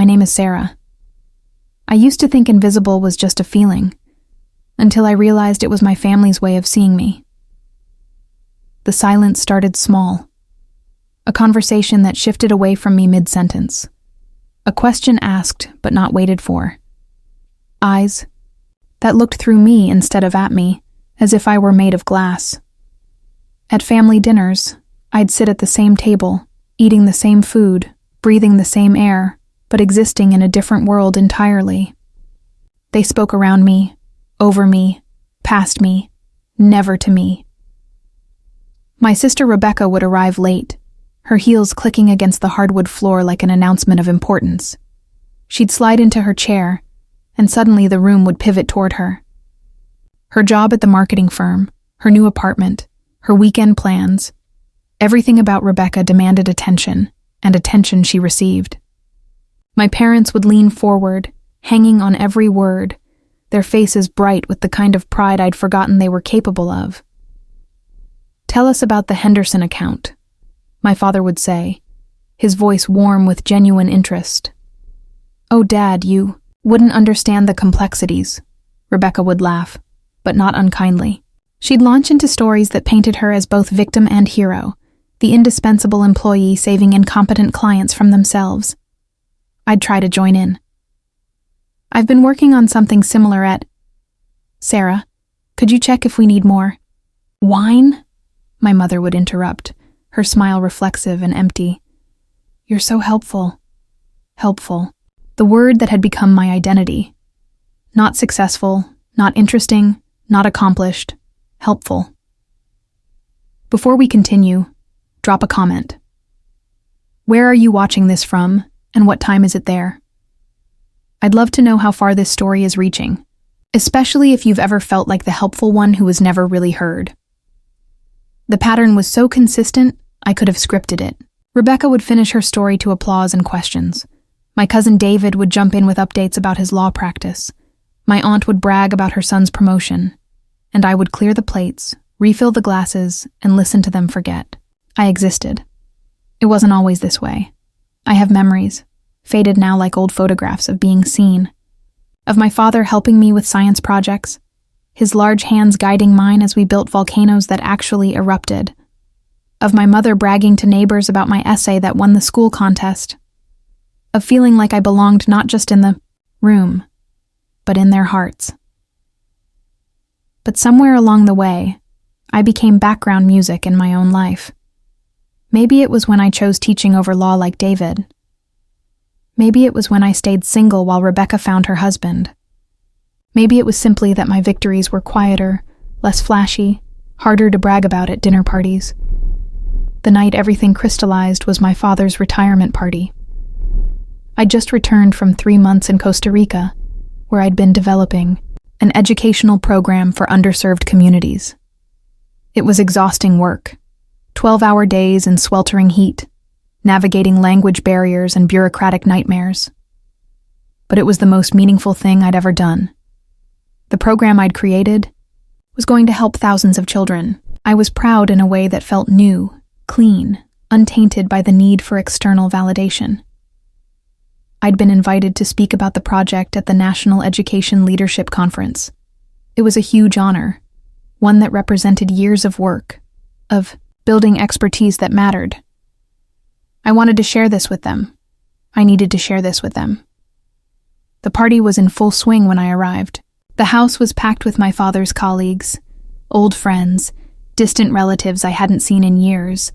name is Sarah. I used to think invisible was just a feeling, until I realized it was my family's way of seeing me. The silence started small. A conversation that shifted away from me mid-sentence. A question asked but not waited for. Eyes that looked through me instead of at me, as if I were made of glass. At family dinners, I'd sit at the same table, eating the same food, breathing the same air, but existing in a different world entirely. They spoke around me, over me, past me, never to me. My sister Rebecca would arrive late, her heels clicking against the hardwood floor like an announcement of importance. She'd slide into her chair, and suddenly the room would pivot toward her. Her job at the marketing firm, her new apartment, her weekend plans, everything about Rebecca demanded attention, and attention she received. My parents would lean forward, hanging on every word, their faces bright with the kind of pride I'd forgotten they were capable of. "Tell us about the Henderson account," my father would say, his voice warm with genuine interest. "Oh, Dad, you wouldn't understand the complexities," Rebecca would laugh, but not unkindly. She'd launch into stories that painted her as both victim and hero, the indispensable employee saving incompetent clients from themselves. I'd try to join in. "I've been working on something similar at..." "Sarah, could you check if we need more wine?" my mother would interrupt, her smile reflexive and empty. "You're so helpful." Helpful. The word that had become my identity. Not successful, not interesting, not accomplished. Helpful. Before we continue, drop a comment. Where are you watching this from, and what time is it there? I'd love to know how far this story is reaching, especially if you've ever felt like the helpful one who was never really heard. The pattern was so consistent, I could have scripted it. Rebecca would finish her story to applause and questions. My cousin David would jump in with updates about his law practice. My aunt would brag about her son's promotion. And I would clear the plates, refill the glasses, and listen to them forget. I existed. It wasn't always this way. I have memories, faded now like old photographs, of being seen. Of my father helping me with science projects, his large hands guiding mine as we built volcanoes that actually erupted. Of my mother bragging to neighbors about my essay that won the school contest. Of feeling like I belonged not just in the room, but in their hearts. But somewhere along the way, I became background music in my own life. Maybe it was when I chose teaching over law like David. Maybe it was when I stayed single while Rebecca found her husband. Maybe it was simply that my victories were quieter, less flashy, harder to brag about at dinner parties. The night everything crystallized was my father's retirement party. I'd just returned from 3 months in Costa Rica, where I'd been developing an educational program for underserved communities. It was exhausting work, 12-hour days in sweltering heat, navigating language barriers and bureaucratic nightmares. But it was the most meaningful thing I'd ever done. The program I'd created was going to help thousands of children. I was proud in a way that felt new, clean, untainted by the need for external validation. I'd been invited to speak about the project at the National Education Leadership Conference. It was a huge honor, one that represented years of work, of building expertise that mattered. I wanted to share this with them. I needed to share this with them. The party was in full swing when I arrived. The house was packed with my father's colleagues, old friends, distant relatives I hadn't seen in years.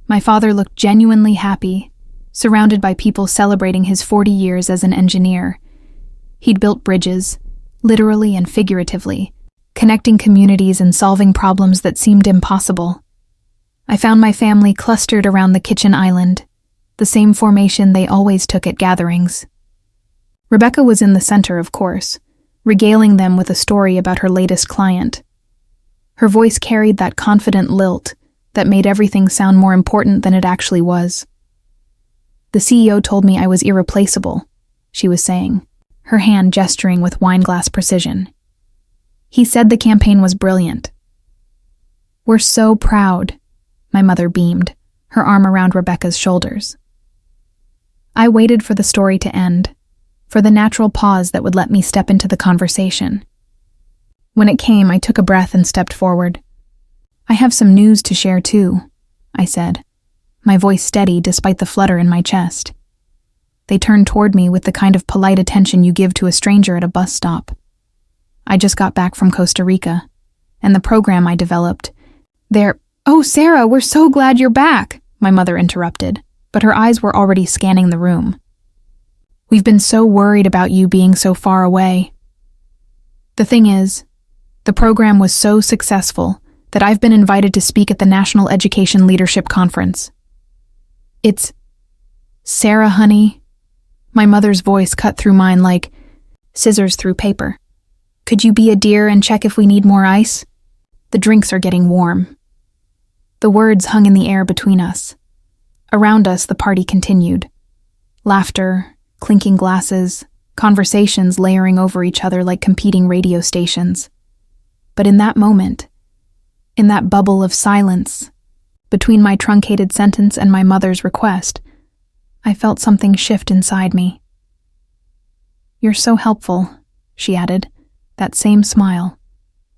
My father looked genuinely happy, surrounded by people celebrating his 40 years as an engineer. He'd built bridges, literally and figuratively, connecting communities and solving problems that seemed impossible. I found my family clustered around the kitchen island, the same formation they always took at gatherings. Rebecca was in the center, of course, regaling them with a story about her latest client. Her voice carried that confident lilt that made everything sound more important than it actually was. "The CEO told me I was irreplaceable," she was saying, her hand gesturing with wineglass precision. "He said the campaign was brilliant." "We're so proud," my mother beamed, her arm around Rebecca's shoulders. I waited for the story to end, for the natural pause that would let me step into the conversation. When it came, I took a breath and stepped forward. "I have some news to share too," I said, my voice steady despite the flutter in my chest. They turned toward me with the kind of polite attention you give to a stranger at a bus stop. I just got back from Costa Rica, and the program I developed. "Oh, Sarah, we're so glad you're back," my mother interrupted, but her eyes were already scanning the room. "We've been so worried about you being so far away." The thing is, the program was so successful that I've been invited to speak at the National Education Leadership Conference. It's Sarah, honey. My mother's voice cut through mine like scissors through paper. "Could you be a dear and check if we need more ice? The drinks are getting warm." The words hung in the air between us. Around us, the party continued. Laughter, clinking glasses, conversations layering over each other like competing radio stations. But in that moment, in that bubble of silence, between my truncated sentence and my mother's request, I felt something shift inside me. "You're so helpful," she added, that same smile,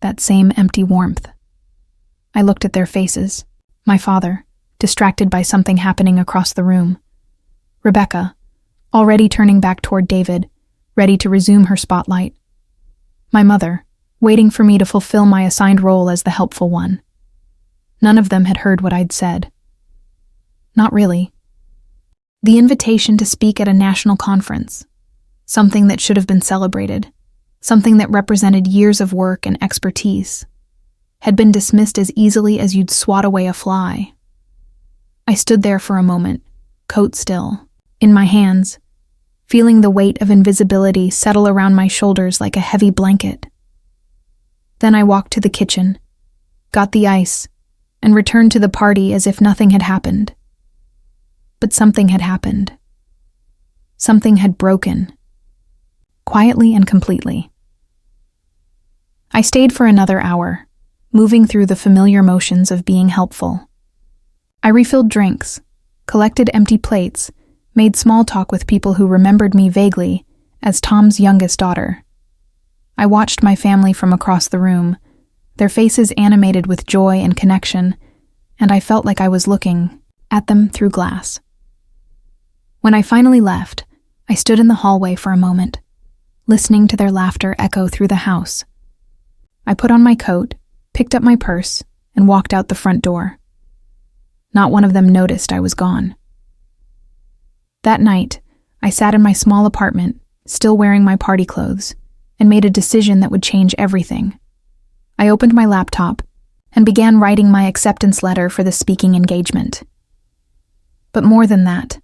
that same empty warmth. I looked at their faces. My father, distracted by something happening across the room. Rebecca, already turning back toward David, ready to resume her spotlight. My mother, waiting for me to fulfill my assigned role as the helpful one. None of them had heard what I'd said. Not really. The invitation to speak at a national conference, something that should have been celebrated, something that represented years of work and expertise, had been dismissed as easily as you'd swat away a fly. I stood there for a moment, coat still, in my hands, feeling the weight of invisibility settle around my shoulders like a heavy blanket. Then I walked to the kitchen, got the ice, and returned to the party as if nothing had happened. But something had happened. Something had broken. Quietly and completely. I stayed for another hour, moving through the familiar motions of being helpful. I refilled drinks, collected empty plates, made small talk with people who remembered me vaguely as Tom's youngest daughter. I watched my family from across the room, their faces animated with joy and connection, and I felt like I was looking at them through glass. When I finally left, I stood in the hallway for a moment, listening to their laughter echo through the house. I put on my coat, picked up my purse, and walked out the front door. Not one of them noticed I was gone. That night, I sat in my small apartment, still wearing my party clothes, and made a decision that would change everything. I opened my laptop and began writing my acceptance letter for the speaking engagement. But more than that,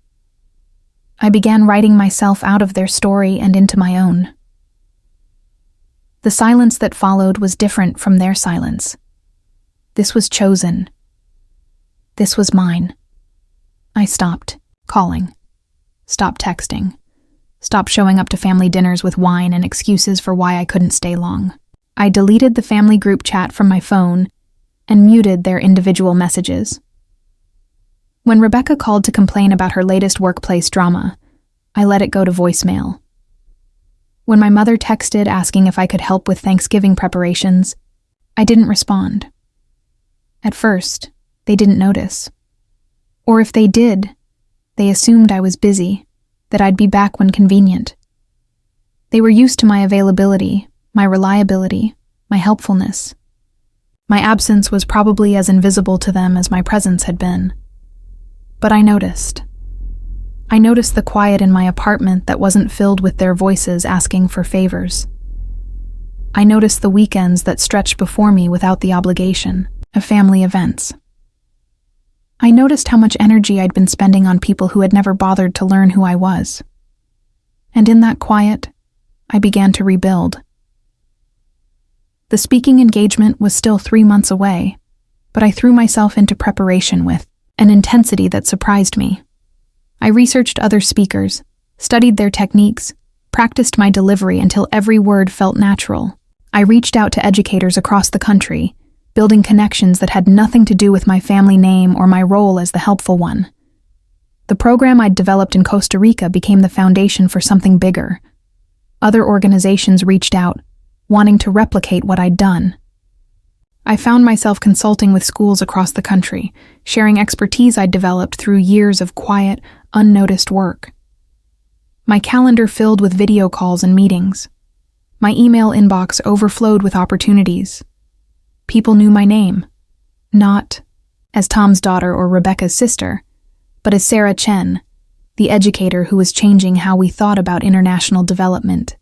I began writing myself out of their story and into my own. The silence that followed was different from their silence. This was chosen. This was mine. I stopped calling, stopped texting, stopped showing up to family dinners with wine and excuses for why I couldn't stay long. I deleted the family group chat from my phone and muted their individual messages. When Rebecca called to complain about her latest workplace drama, I let it go to voicemail. When my mother texted asking if I could help with Thanksgiving preparations, I didn't respond. At first, they didn't notice. Or if they did, they assumed I was busy, that I'd be back when convenient. They were used to my availability, my reliability, my helpfulness. My absence was probably as invisible to them as my presence had been. But I noticed. I noticed the quiet in my apartment that wasn't filled with their voices asking for favors. I noticed the weekends that stretched before me without the obligation of family events. I noticed how much energy I'd been spending on people who had never bothered to learn who I was. And in that quiet, I began to rebuild. The speaking engagement was still 3 months away, but I threw myself into preparation with an intensity that surprised me. I researched other speakers, studied their techniques, practiced my delivery until every word felt natural. I reached out to educators across the country, building connections that had nothing to do with my family name or my role as the helpful one. The program I'd developed in Costa Rica became the foundation for something bigger. Other organizations reached out, wanting to replicate what I'd done. I found myself consulting with schools across the country, sharing expertise I'd developed through years of quiet, unnoticed work. My calendar filled with video calls and meetings. My email inbox overflowed with opportunities. People knew my name, not as Tom's daughter or Rebecca's sister, but as Sarah Chen, the educator who was changing how we thought about international development.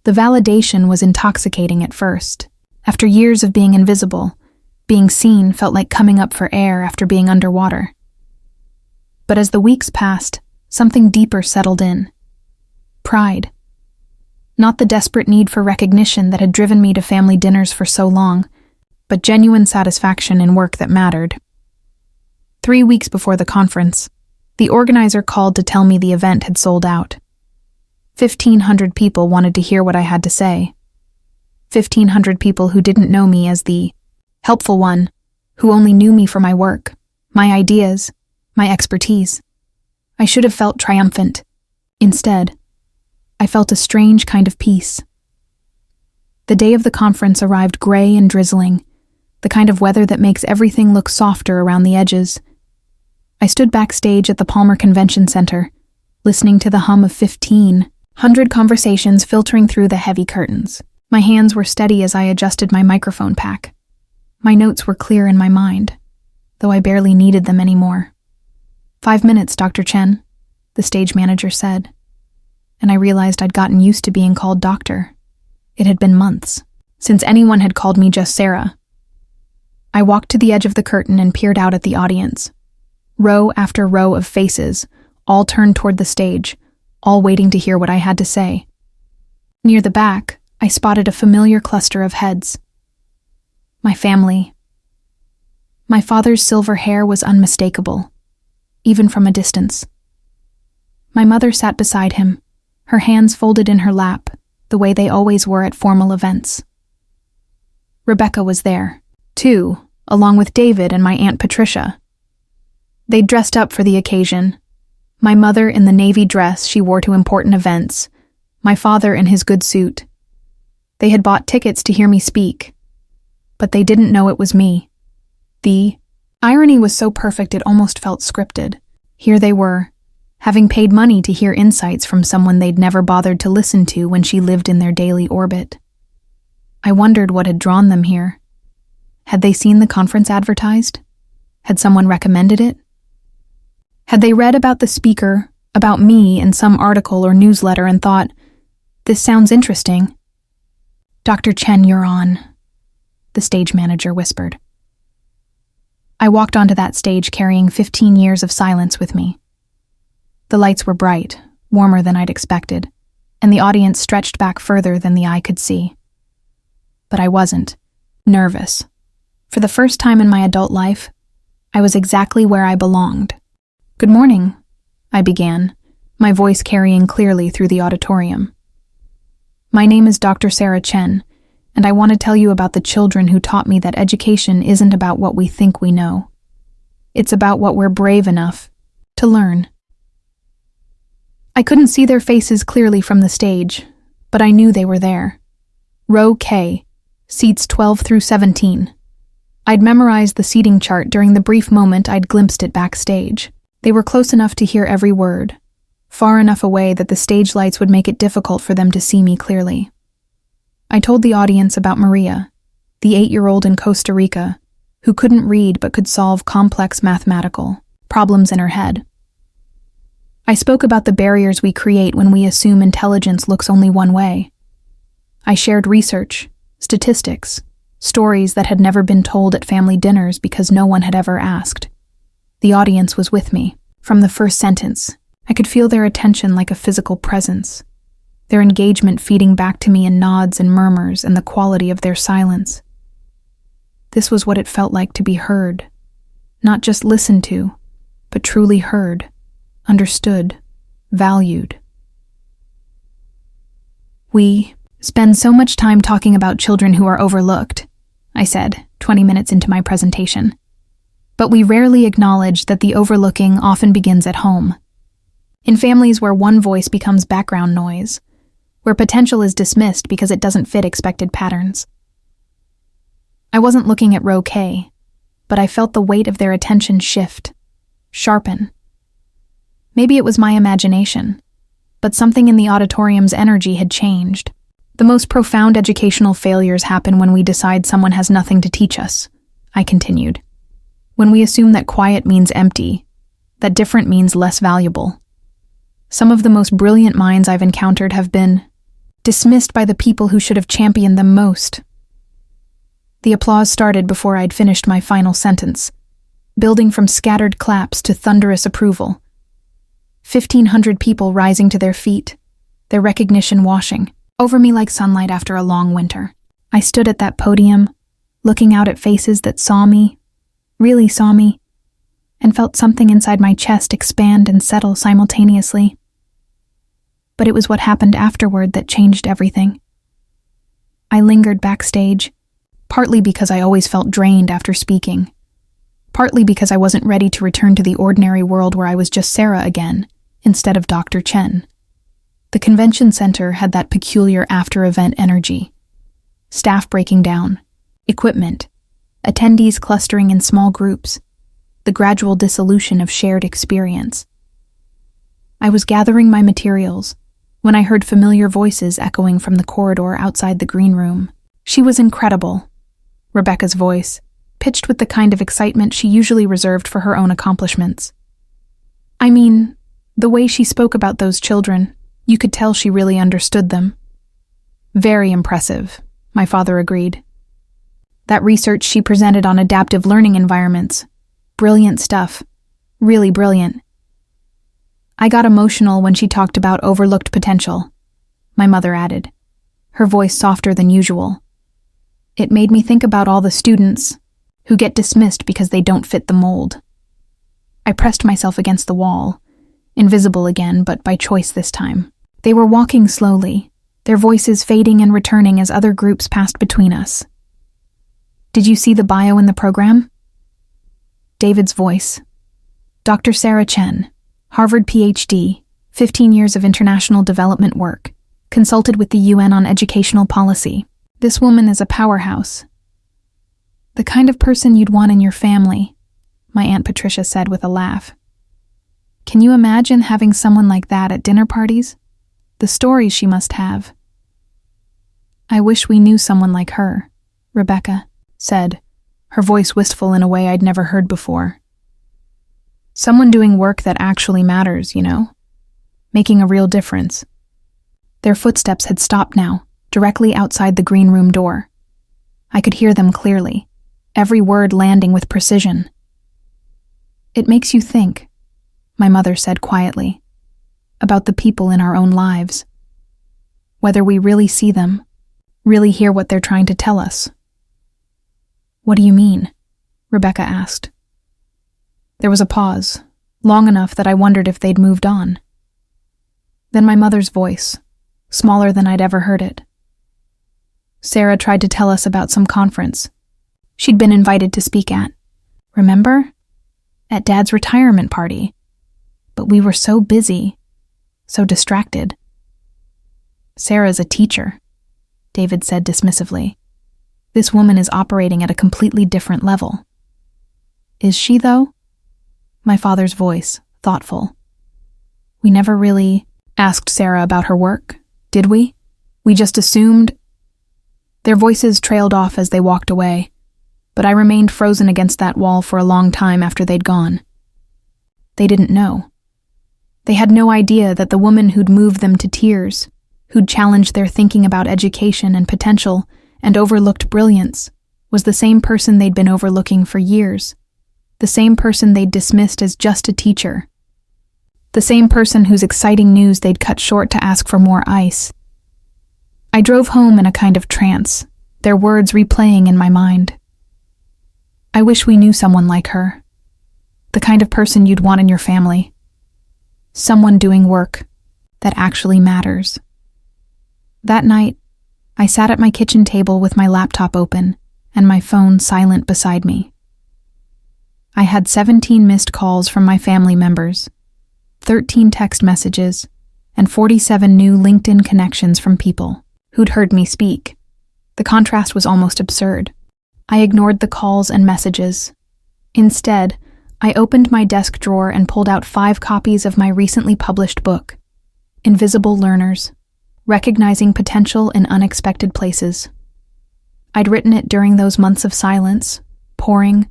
The validation was intoxicating at first. After years of being invisible, being seen felt like coming up for air after being underwater. But as the weeks passed, something deeper settled in. Pride. Not the desperate need for recognition that had driven me to family dinners for so long, but genuine satisfaction in work that mattered. 3 weeks before the conference, the organizer called to tell me the event had sold out. 1,500 people wanted to hear what I had to say. 1,500 people who didn't know me as the helpful one, who only knew me for my work, my ideas, my expertise. I should have felt triumphant. Instead, I felt a strange kind of peace. The day of the conference arrived gray and drizzling, the kind of weather that makes everything look softer around the edges. I stood backstage at the Palmer Convention Center, listening to the hum of 1,500 conversations filtering through the heavy curtains. My hands were steady as I adjusted my microphone pack. My notes were clear in my mind, though I barely needed them anymore. 5 minutes, Dr. Chen, the stage manager said, and I realized I'd gotten used to being called doctor. It had been months since anyone had called me just Sarah. I walked to the edge of the curtain and peered out at the audience. Row after row of faces, all turned toward the stage, all waiting to hear what I had to say. Near the back, I spotted a familiar cluster of heads. My family. My father's silver hair was unmistakable, even from a distance. My mother sat beside him, her hands folded in her lap, the way they always were at formal events. Rebecca was there, too, along with David and my Aunt Patricia. They'd dressed up for the occasion. My mother in the navy dress she wore to important events, my father in his good suit. They had bought tickets to hear me speak, but they didn't know it was me. The irony was so perfect it almost felt scripted. Here they were, having paid money to hear insights from someone they'd never bothered to listen to when she lived in their daily orbit. I wondered what had drawn them here. Had they seen the conference advertised? Had someone recommended it? Had they read about the speaker, about me in some article or newsletter and thought, "This sounds interesting"? "Dr. Chen, you're on," the stage manager whispered. I walked onto that stage carrying 15 years of silence with me. The lights were bright, warmer than I'd expected, and the audience stretched back further than the eye could see. But I wasn't nervous. For the first time in my adult life, I was exactly where I belonged. "Good morning," I began, my voice carrying clearly through the auditorium. "My name is Dr. Sarah Chen, and I want to tell you about the children who taught me that education isn't about what we think we know. It's about what we're brave enough to learn." I couldn't see their faces clearly from the stage, but I knew they were there. Row K, seats 12 through 17. I'd memorized the seating chart during the brief moment I'd glimpsed it backstage. They were close enough to hear every word, far enough away that the stage lights would make it difficult for them to see me clearly. I told the audience about Maria, the 8-year-old in Costa Rica, who couldn't read but could solve complex mathematical problems in her head. I spoke about the barriers we create when we assume intelligence looks only one way. I shared research, statistics, stories that had never been told at family dinners because no one had ever asked. The audience was with me. From the first sentence, I could feel their attention like a physical presence, their engagement feeding back to me in nods and murmurs and the quality of their silence. This was what it felt like to be heard, not just listened to, but truly heard, understood, valued. "We spend so much time talking about children who are overlooked," I said, 20 minutes into my presentation. But we rarely acknowledge that the overlooking often begins at home. In families where one voice becomes background noise, where potential is dismissed because it doesn't fit expected patterns. I wasn't looking at row K, but I felt the weight of their attention shift, sharpen. Maybe it was my imagination, but something in the auditorium's energy had changed. The most profound educational failures happen when we decide someone has nothing to teach us, I continued. When we assume that quiet means empty, that different means less valuable. Some of the most brilliant minds I've encountered have been dismissed by the people who should have championed them most. The applause started before I'd finished my final sentence, building from scattered claps to thunderous approval. 1,500 people rising to their feet, their recognition washing over me like sunlight after a long winter. I stood at that podium, looking out at faces that saw me, really saw me, and felt something inside my chest expand and settle simultaneously. But it was what happened afterward that changed everything. I lingered backstage, partly because I always felt drained after speaking, partly because I wasn't ready to return to the ordinary world where I was just Sarah again, instead of Dr. Chen. The convention center had that peculiar after-event energy. Staff breaking down, equipment, attendees clustering in small groups, the gradual dissolution of shared experience. I was gathering my materials when I heard familiar voices echoing from the corridor outside the green room. She was incredible, Rebecca's voice, pitched with the kind of excitement she usually reserved for her own accomplishments. I mean, the way she spoke about those children, you could tell she really understood them. Very impressive, my father agreed. That research she presented on adaptive learning environments, brilliant stuff, really brilliant. I got emotional when she talked about overlooked potential, my mother added, her voice softer than usual. It made me think about all the students who get dismissed because they don't fit the mold. I pressed myself against the wall, invisible again, but by choice this time. They were walking slowly, their voices fading and returning as other groups passed between us. Did you see the bio in the program? David's voice. Dr. Sarah Chen, Harvard PhD, 15 years of international development work, consulted with the UN on educational policy. This woman is a powerhouse. The kind of person you'd want in your family, my Aunt Patricia said with a laugh. Can you imagine having someone like that at dinner parties? The stories she must have. I wish we knew someone like her, Rebecca said, her voice wistful in a way I'd never heard before. Someone doing work that actually matters, you know? Making a real difference. Their footsteps had stopped now, directly outside the green room door. I could hear them clearly, every word landing with precision. It makes you think, my mother said quietly, about the people in our own lives. Whether we really see them, really hear what they're trying to tell us. What do you mean? Rebecca asked. There was a pause, long enough that I wondered if they'd moved on. Then my mother's voice, smaller than I'd ever heard it. Sarah tried to tell us about some conference she'd been invited to speak at. Remember? At Dad's retirement party. But we were so busy, so distracted. Sarah's a teacher, David said dismissively. This woman is operating at a completely different level. Is she, though? My father's voice, thoughtful. We never really asked Sarah about her work, did we? We just assumed. Their voices trailed off as they walked away, but I remained frozen against that wall for a long time after they'd gone. They didn't know. They had no idea that the woman who'd moved them to tears, who'd challenged their thinking about education and potential and overlooked brilliance, was the same person they'd been overlooking for years, the same person they'd dismissed as just a teacher, the same person whose exciting news they'd cut short to ask for more ice. I drove home in a kind of trance, their words replaying in my mind. I wish we knew someone like her, the kind of person you'd want in your family. Someone doing work that actually matters. That night, I sat at my kitchen table with my laptop open and my phone silent beside me. I had 17 missed calls from my family members, 13 text messages, and 47 new LinkedIn connections from people who'd heard me speak. The contrast was almost absurd. I ignored the calls and messages. Instead, I opened my desk drawer and pulled out 5 copies of my recently published book, Invisible Learners: Recognizing Potential in Unexpected Places. I'd written it during those months of silence, pouring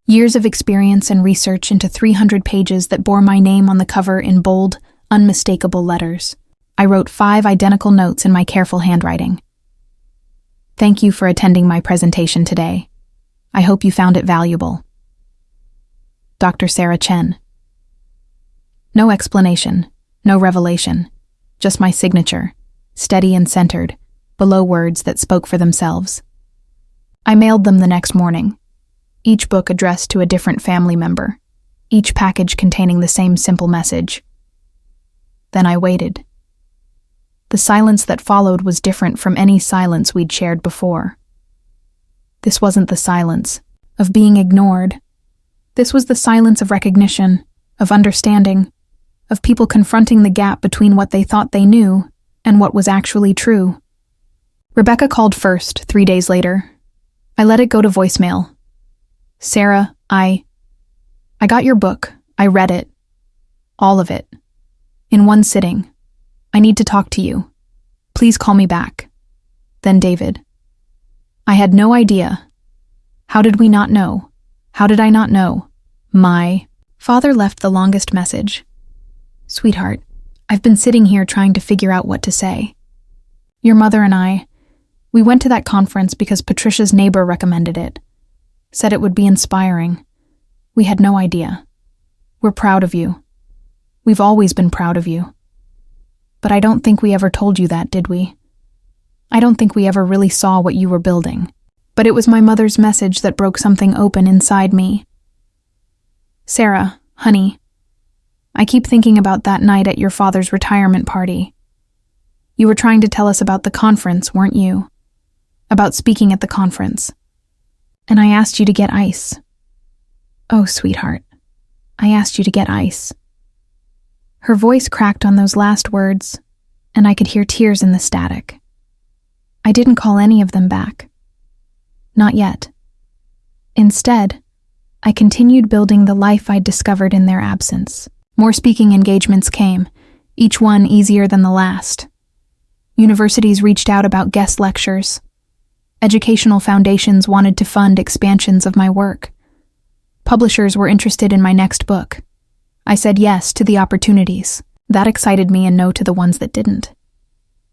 years of experience and research into 300 pages that bore my name on the cover in bold, unmistakable letters. I wrote 5 identical notes in my careful handwriting. Thank you for attending my presentation today. I hope you found it valuable. Dr. Sarah Chen. No explanation, no revelation, just my signature, steady and centered, below words that spoke for themselves. I mailed them the next morning, each book addressed to a different family member, each package containing the same simple message. Then I waited. The silence that followed was different from any silence we'd shared before. This wasn't the silence of being ignored. This was the silence of recognition, of understanding, of people confronting the gap between what they thought they knew and what was actually true. Rebecca called first, 3 days later. I let it go to voicemail. Sarah, I got your book. I read it. All of it. In one sitting. I need to talk to you. Please call me back. Then David. I had no idea. How did we not know? How did I not know? My father left the longest message. Sweetheart, I've been sitting here trying to figure out what to say. Your mother and we went to that conference because Patricia's neighbor recommended it. Said it would be inspiring. We had no idea. We're proud of you. We've always been proud of you. But I don't think we ever told you that, did we? I don't think we ever really saw what you were building. But it was my mother's message that broke something open inside me. Sarah, honey, I keep thinking about that night at your father's retirement party. You were trying to tell us about the conference, weren't you? About speaking at the conference. And I asked you to get ice. Oh, sweetheart, I asked you to get ice. Her voice cracked on those last words, and I could hear tears in the static. I didn't call any of them back. Not yet. Instead, I continued building the life I'd discovered in their absence. More speaking engagements came, each one easier than the last. Universities reached out about guest lectures. Educational foundations wanted to fund expansions of my work. Publishers were interested in my next book. I said yes to the opportunities. That excited me and no to the ones that didn't.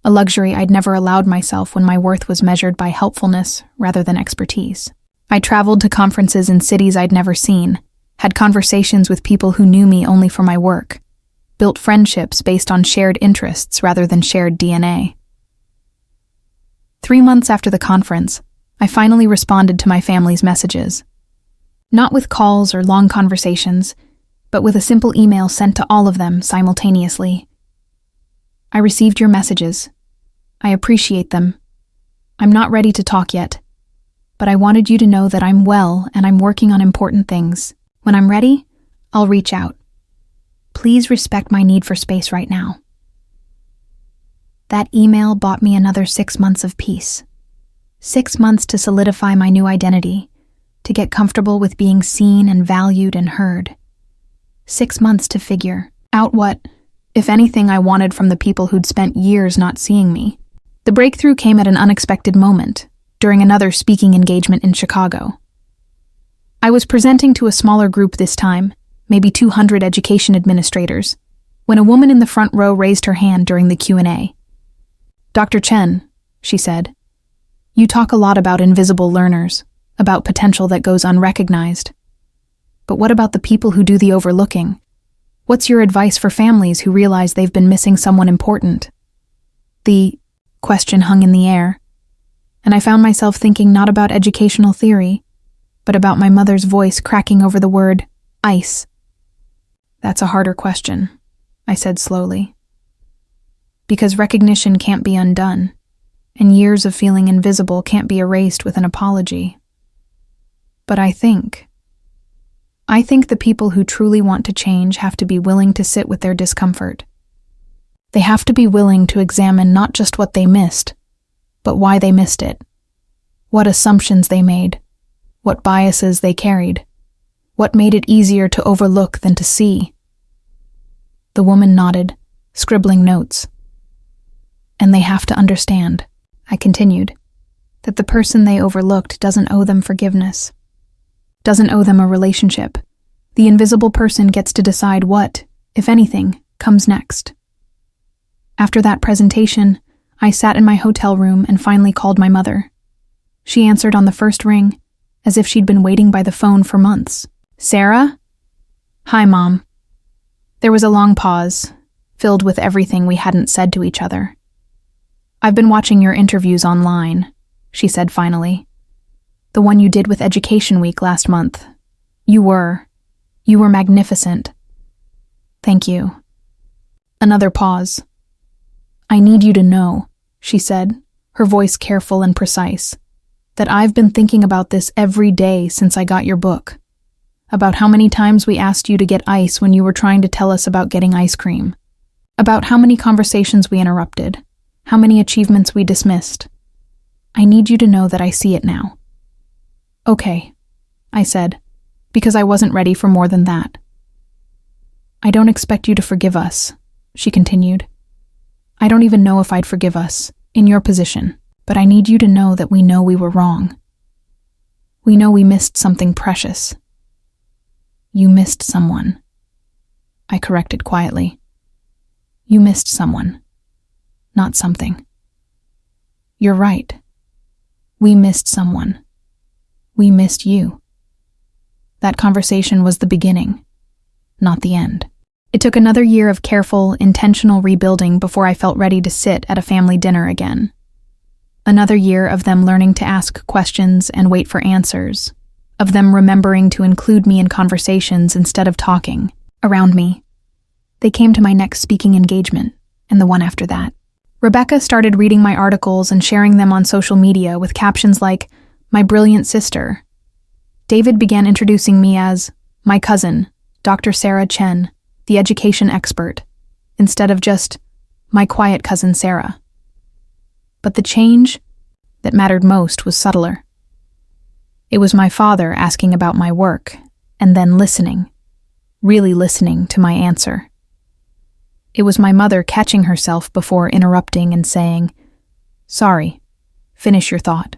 A luxury I'd never allowed myself when my worth was measured by helpfulness rather than expertise. I traveled to conferences in cities I'd never seen, had conversations with people who knew me only for my work, built friendships based on shared interests rather than shared DNA. 3 months after the conference, I finally responded to my family's messages. Not with calls or long conversations, but with a simple email sent to all of them simultaneously. I received your messages. I appreciate them. I'm not ready to talk yet, but I wanted you to know that I'm well and I'm working on important things. When I'm ready, I'll reach out. Please respect my need for space right now. That email bought me another 6 months of peace. 6 months to solidify my new identity, to get comfortable with being seen and valued and heard. 6 months to figure out what, if anything, I wanted from the people who'd spent years not seeing me. The breakthrough came at an unexpected moment, during another speaking engagement in Chicago. I was presenting to a smaller group this time, maybe 200 education administrators, when a woman in the front row raised her hand during the Q&A. Dr. Chen, she said, you talk a lot about invisible learners, about potential that goes unrecognized. But what about the people who do the overlooking? What's your advice for families who realize they've been missing someone important? The question hung in the air, and I found myself thinking not about educational theory, but about my mother's voice cracking over the word ice. That's a harder question, I said slowly. Because recognition can't be undone, and years of feeling invisible can't be erased with an apology. But I I think the people who truly want to change have to be willing to sit with their discomfort. They have to be willing to examine not just what they missed, but why they missed it, what assumptions they made, what biases they carried, what made it easier to overlook than to see. The woman nodded, scribbling notes. And they have to understand, I continued, that the person they overlooked doesn't owe them forgiveness, doesn't owe them a relationship. The invisible person gets to decide what, if anything, comes next. After that presentation, I sat in my hotel room and finally called my mother. She answered on the first ring, as if she'd been waiting by the phone for months. Sarah? Hi, Mom. There was a long pause, filled with everything we hadn't said to each other. I've been watching your interviews online, she said finally. The one you did with Education Week last month. You were magnificent. Thank you. Another pause. I need you to know, she said, her voice careful and precise, that I've been thinking about this every day since I got your book. About how many times we asked you to get ice when you were trying to tell us about getting ice cream. About how many conversations we interrupted. How many achievements we dismissed. I need you to know that I see it now. Okay, I said, because I wasn't ready for more than that. I don't expect you to forgive us, she continued. I don't even know if I'd forgive us, in your position, but I need you to know that we know we were wrong. We know we missed something precious. You missed someone. I corrected quietly. You missed someone, not something. You're right. We missed someone. We missed you. That conversation was the beginning, not the end. It took another year of careful, intentional rebuilding before I felt ready to sit at a family dinner again. Another year of them learning to ask questions and wait for answers, of them remembering to include me in conversations instead of talking, around me. They came to my next speaking engagement, and the one after that. Rebecca started reading my articles and sharing them on social media with captions like, "My brilliant sister." David began introducing me as my cousin, Dr. Sarah Chen, the education expert, instead of just my quiet cousin Sarah. But the change that mattered most was subtler. It was my father asking about my work, and then listening, really listening to my answer. It was my mother catching herself before interrupting and saying, "Sorry, finish your thought."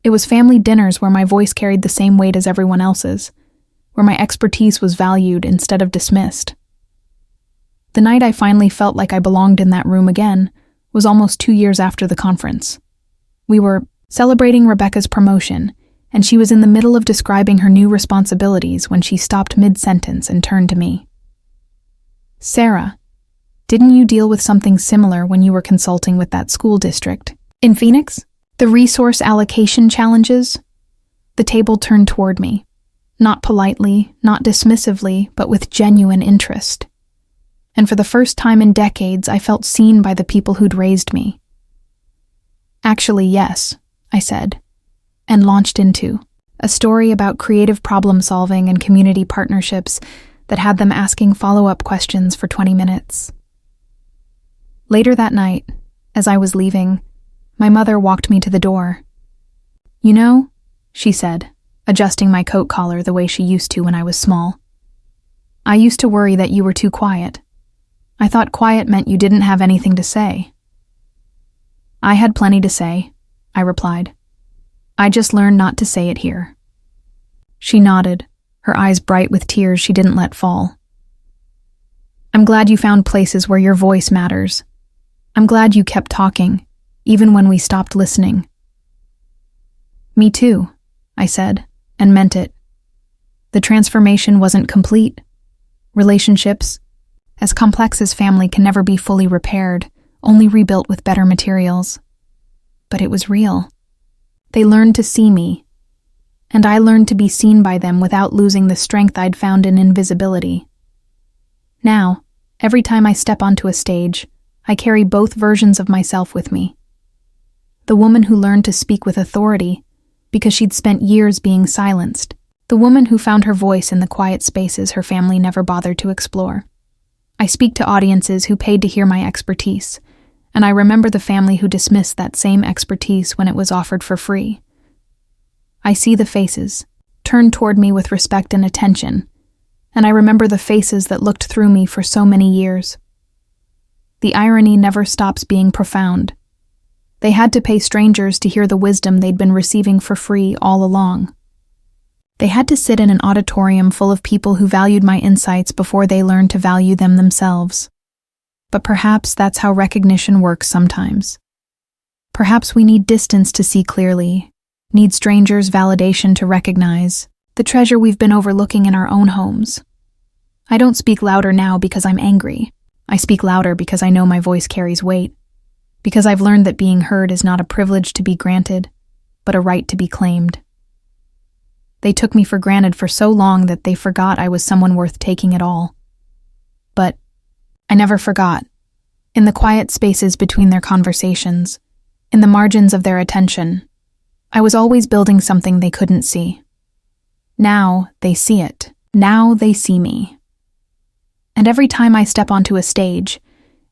It was family dinners where my voice carried the same weight as everyone else's, where my expertise was valued instead of dismissed. The night I finally felt like I belonged in that room again was almost 2 years after the conference. We were celebrating Rebecca's promotion, and she was in the middle of describing her new responsibilities when she stopped mid-sentence and turned to me. "Sarah, didn't you deal with something similar when you were consulting with that school district in Phoenix? The resource allocation challenges?" The table turned toward me. Not politely, not dismissively, but with genuine interest. And for the first time in decades, I felt seen by the people who'd raised me. "Actually, yes," I said, and launched into a story about creative problem-solving and community partnerships that had them asking follow-up questions for 20 minutes. Later that night, as I was leaving, my mother walked me to the door. "You know," she said, adjusting my coat collar the way she used to when I was small, "I used to worry that you were too quiet. I thought quiet meant you didn't have anything to say." "I had plenty to say," I replied. "I just learned not to say it here." She nodded, her eyes bright with tears she didn't let fall. "I'm glad you found places where your voice matters. I'm glad you kept talking, even when we stopped listening." "Me too," I said, and meant it. The transformation wasn't complete. Relationships, as complex as family, can never be fully repaired, only rebuilt with better materials. But it was real. They learned to see me, and I learned to be seen by them without losing the strength I'd found in invisibility. Now, every time I step onto a stage, I carry both versions of myself with me. The woman who learned to speak with authority because she'd spent years being silenced. The woman who found her voice in the quiet spaces her family never bothered to explore. I speak to audiences who paid to hear my expertise, and I remember the family who dismissed that same expertise when it was offered for free. I see the faces, turned toward me with respect and attention, and I remember the faces that looked through me for so many years. The irony never stops being profound. They had to pay strangers to hear the wisdom they'd been receiving for free all along. They had to sit in an auditorium full of people who valued my insights before they learned to value them themselves. But perhaps that's how recognition works sometimes. Perhaps we need distance to see clearly, need strangers' validation to recognize the treasure we've been overlooking in our own homes. I don't speak louder now because I'm angry. I speak louder because I know my voice carries weight, because I've learned that being heard is not a privilege to be granted, but a right to be claimed. They took me for granted for so long that they forgot I was someone worth taking at all. But I never forgot. In the quiet spaces between their conversations, in the margins of their attention, I was always building something they couldn't see. Now they see it. Now they see me. And every time I step onto a stage,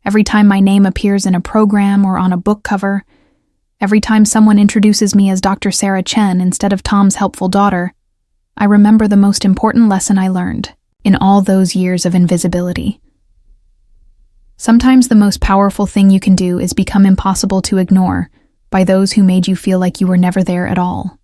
every time my name appears in a program or on a book cover, every time someone introduces me as Dr. Sarah Chen instead of Tom's helpful daughter, I remember the most important lesson I learned in all those years of invisibility. Sometimes the most powerful thing you can do is become impossible to ignore by those who made you feel like you were never there at all.